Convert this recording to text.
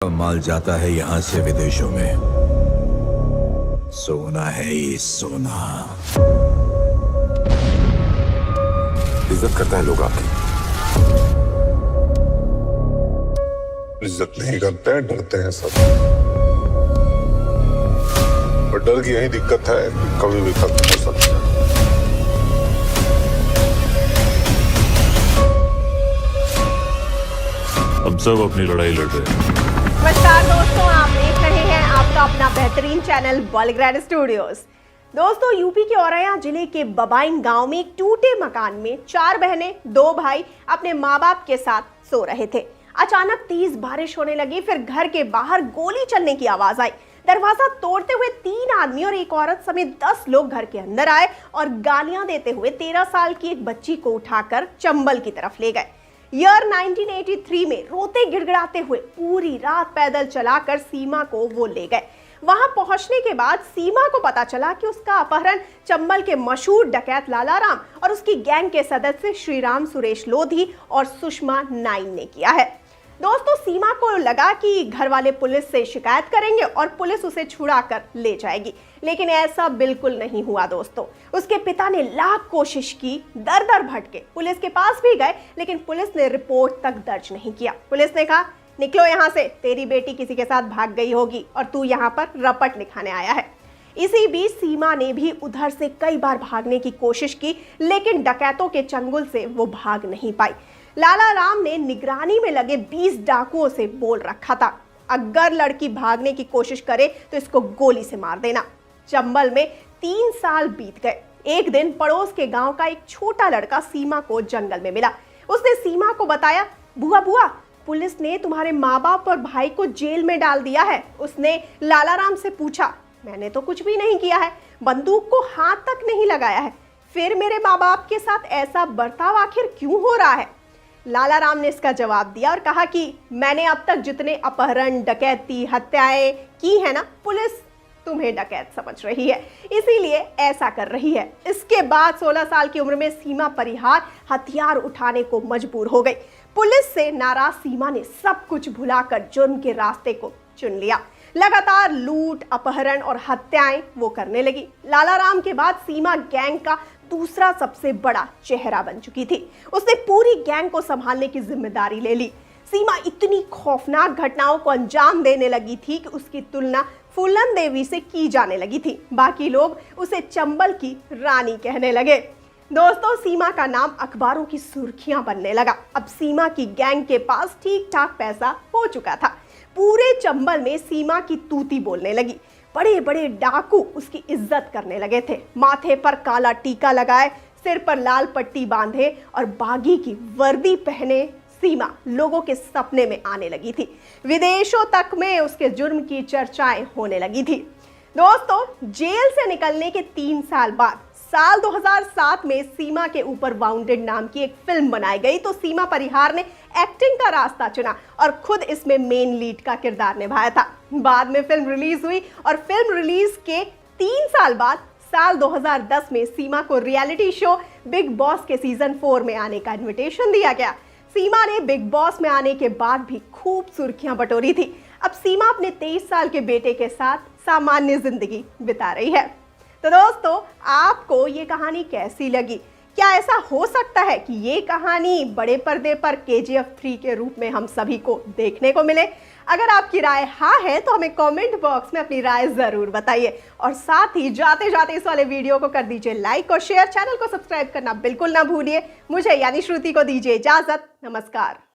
माल जाता है यहाँ से विदेशों में। सोना है ये सोना। इज्जत करता है लोग आपकी, इज्जत नहीं करते हैं, डरते हैं सब। और डर की यही दिक्कत है कि कभी भी खत्म हो सकता है। हम सब अपनी लड़ाई लड़ रहे हैं। नमस्कार दोस्तों, आप देख रहे हैं आपका अपना बेहतरीन चैनल बॉलीग्रैड स्टूडियोज। दोस्तों, यूपी के औरैया जिले के बबाइन गांव में एक टूटे मकान में 4 बहनें 2 भाई अपने माँ बाप के साथ सो रहे थे। अचानक तेज बारिश होने लगी, फिर घर के बाहर गोली चलने की आवाज आई। दरवाजा तोड़ते हुए 3 आदमी और एक औरत समेत 10 लोग घर के अंदर आए और गालियां देते हुए 13 साल की एक बच्ची को उठाकर चंबल की तरफ ले गए। ईयर 1983 में रोते गिड़गिड़ाते हुए पूरी रात पैदल चलाकर सीमा को वो ले गए। वहां पहुंचने के बाद सीमा को पता चला कि उसका अपहरण चंबल के मशहूर डकैत लाला राम और उसकी गैंग के सदस्य श्रीराम सुरेश लोधी और सुषमा नाइन ने किया है। दोस्तों, सीमा को लगा कि घर वाले पुलिस से शिकायत करेंगे और पुलिस उसे छुड़ा कर ले जाएगी, लेकिन ऐसा बिल्कुल नहीं हुआ। दोस्तों, उसके पिता ने लाख कोशिश की, दर दर भटके, पुलिस के पास भी गए, लेकिन पुलिस ने रिपोर्ट तक दर्ज नहीं किया। पुलिस ने कहा, निकलो यहाँ से, तेरी बेटी किसी के साथ भाग गई होगी और तू यहाँ पर रपट लिखाने आया है। इसी बीच सीमा ने भी उधर से कई बार भागने की कोशिश की, लेकिन डकैतों के चंगुल से वो भाग नहीं पाई। लाला राम ने निगरानी में लगे 20 डाकुओं से बोल रखा था, अगर लड़की भागने की कोशिश करे तो इसको गोली से मार देना। चंबल में 3 साल बीत गए। एक दिन पड़ोस के गांव का एक छोटा लड़का सीमा को जंगल में मिला। उसने सीमा को बताया, बुआ बुआ, पुलिस ने तुम्हारे माँ बाप और भाई को जेल में डाल दिया है। उसने लाला राम से पूछा, मैंने तो कुछ भी नहीं किया है, बंदूक को हाथ तक नहीं लगाया है, फिर मेरे माँ बाप के साथ ऐसा बर्ताव आखिर क्यों हो रहा है? लाला राम ने इसका जवाब दिया और कहा कि मैंने अब तक जितने अपहरण, डकैती, हत्याएं की है ना, पुलिस तुम्हें डकैत समझ रही है, इसीलिए ऐसा कर रही है। इसके बाद 16 साल की उम्र में सीमा परिहार हथियार उठाने को मजबूर हो गई। पुलिस से नाराज सीमा ने सब कुछ भुलाकर जुर्म के रास्ते को चुन लिया। लगातार लूट, अपहरण और हत्याएं वो करने लगी। लाला राम के बाद सीमा गैंग का दूसरा सबसे बड़ा चेहरा बन चुकी थी। उसने पूरी गैंग को संभालने की जिम्मेदारी ले ली। सीमा इतनी खौफनाक घटनाओं को अंजाम देने लगी थी कि उसकी तुलना फूलन देवी से की जाने लगी थी। बाकी लोग उसे चंबल की रानी कहने लगे। दोस्तों, सीमा का नाम अखबारों की सुर्खियां बनने लगा। अब सीमा की गैंग के पास ठीक ठाक पैसा हो चुका था। पूरे चंबल में सीमा की तूती बोलने लगी। बड़े बड़े डाकू उसकी इज्जत करने लगे थे। माथे पर काला टीका लगाए, सिर पर लाल पट्टी बांधे और बागी की वर्दी पहने सीमा लोगों के सपने में आने लगी थी। विदेशों तक में उसके जुर्म की चर्चाएं होने लगी थी। दोस्तों, जेल से निकलने के 3 साल बाद साल 2007 में सीमा के ऊपर वाउंडेड नाम की एक फिल्म बनाई गई, तो सीमा परिहार ने एक्टिंग का रास्ता चुना और खुद इसमें मेन लीड का किरदार निभाया था। बाद में फिल्म रिलीज हुई और फिल्म रिलीज के 3 साल बाद साल 2010 में सीमा को रियलिटी शो बिग बॉस के सीजन 4 में आने का इन्विटेशन दिया गया। सीमा ने बिग बॉस में आने के बाद भी खूब सुर्खियां बटोरी थी। अब सीमा अपने 23 साल के बेटे के साथ सामान्य जिंदगी बिता रही है। तो दोस्तों, आपको ये कहानी कैसी लगी? क्या ऐसा हो सकता है कि ये कहानी बड़े पर्दे पर KGF 3 के रूप में हम सभी को देखने को मिले? अगर आपकी राय हाँ है तो हमें कमेंट बॉक्स में अपनी राय जरूर बताइए और साथ ही जाते जाते इस वाले वीडियो को कर दीजिए लाइक और शेयर। चैनल को सब्सक्राइब करना बिल्कुल ना भूलिए। मुझे यानी श्रुति को दीजिए इजाजत। नमस्कार।